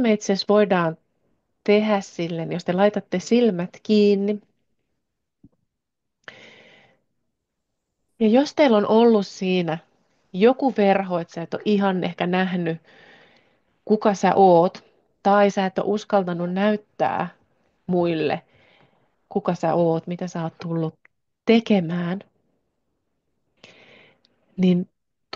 Me itse asiassa voidaan tehdä silleen, jos te laitatte silmät kiinni. Ja jos teillä on ollut siinä joku verho, että sä et ole ihan ehkä nähnyt, kuka sä oot, tai sä et ole uskaltanut näyttää muille, kuka sä oot, mitä sä oot tullut tekemään, niin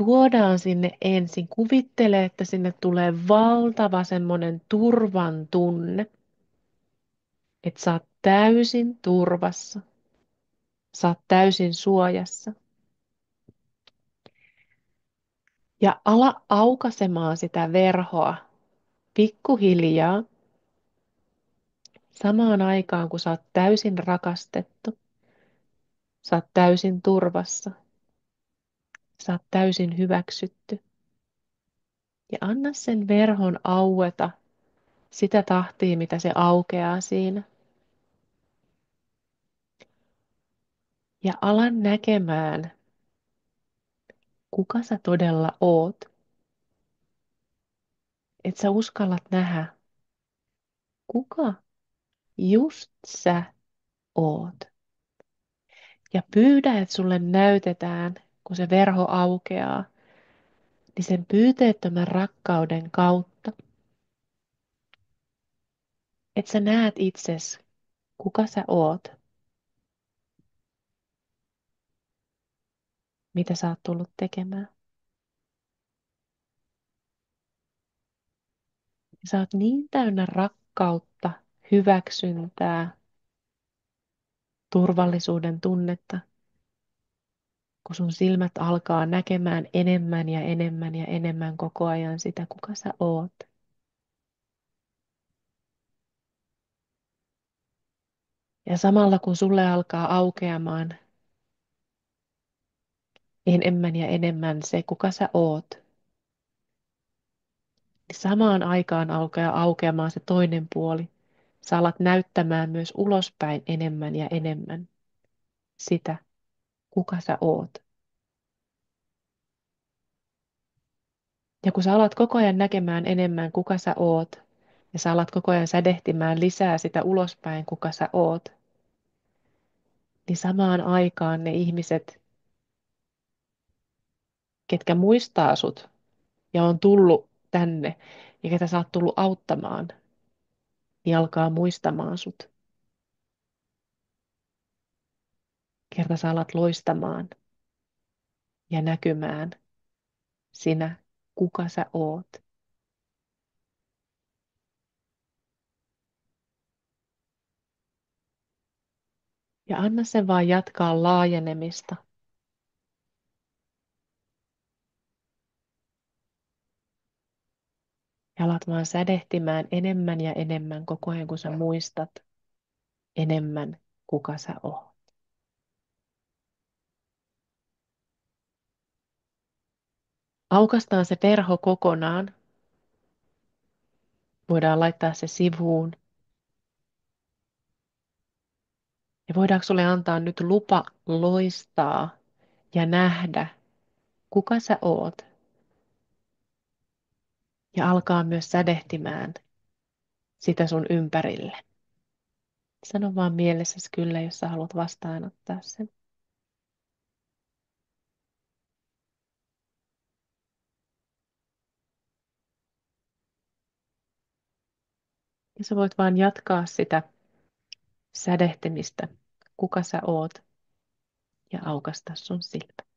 tuodaan sinne ensin, kuvittele, että sinne tulee valtava semmoinen turvan tunne, että sä oot täysin turvassa, sä oot täysin suojassa. Ja ala aukaisemaan sitä verhoa pikkuhiljaa samaan aikaan, kun sä oot täysin rakastettu, sä oot täysin turvassa, sä oot täysin hyväksytty. Ja anna sen verhon aueta sitä tahtia, mitä se aukeaa siinä. Ja ala näkemään, kuka sä todella oot. Että sä uskallat nähdä, kuka just sä oot. Ja pyydä, että sulle näytetään, kun se verho aukeaa, niin sen pyyteettömän rakkauden kautta, että sä näet itses, kuka sä oot, mitä sä oot tullut tekemään. Ja sä oot niin täynnä rakkautta, hyväksyntää, turvallisuuden tunnetta, kun sun silmät alkaa näkemään enemmän ja enemmän ja enemmän koko ajan sitä, kuka sä oot. Ja samalla kun sulle alkaa aukeamaan enemmän ja enemmän se, kuka sä oot, niin samaan aikaan alkaa aukeamaan se toinen puoli. Sä alat näyttämään myös ulospäin enemmän ja enemmän sitä, kuka sä oot. Ja kun sä alat koko ajan näkemään enemmän, kuka sä oot, ja sä alat koko ajan sädehtimään lisää sitä ulospäin, kuka sä oot, niin samaan aikaan ne ihmiset, ketkä muistaa sut ja on tullut tänne ja ketä sä oot tullut auttamaan, niin alkaa muistamaan sut. Kerta sä alat loistamaan ja näkymään sinä, kuka sä oot. Ja anna sen vaan jatkaa laajenemista. Ja alat vaan sädehtimään enemmän ja enemmän koko ajan, kun sä muistat enemmän, kuka sä oot. Aukastaan se verho kokonaan. Voidaan laittaa se sivuun. Ja voidaanko sulle antaa nyt lupa loistaa ja nähdä, kuka sä oot. Ja alkaa myös sädehtimään sitä sun ympärille. Sano vaan mielessäsi kyllä, jos sä haluat vastaanottaa sen. Ja sä voit vaan jatkaa sitä sädehtimistä, kuka sä oot, ja aukasta sun silmät.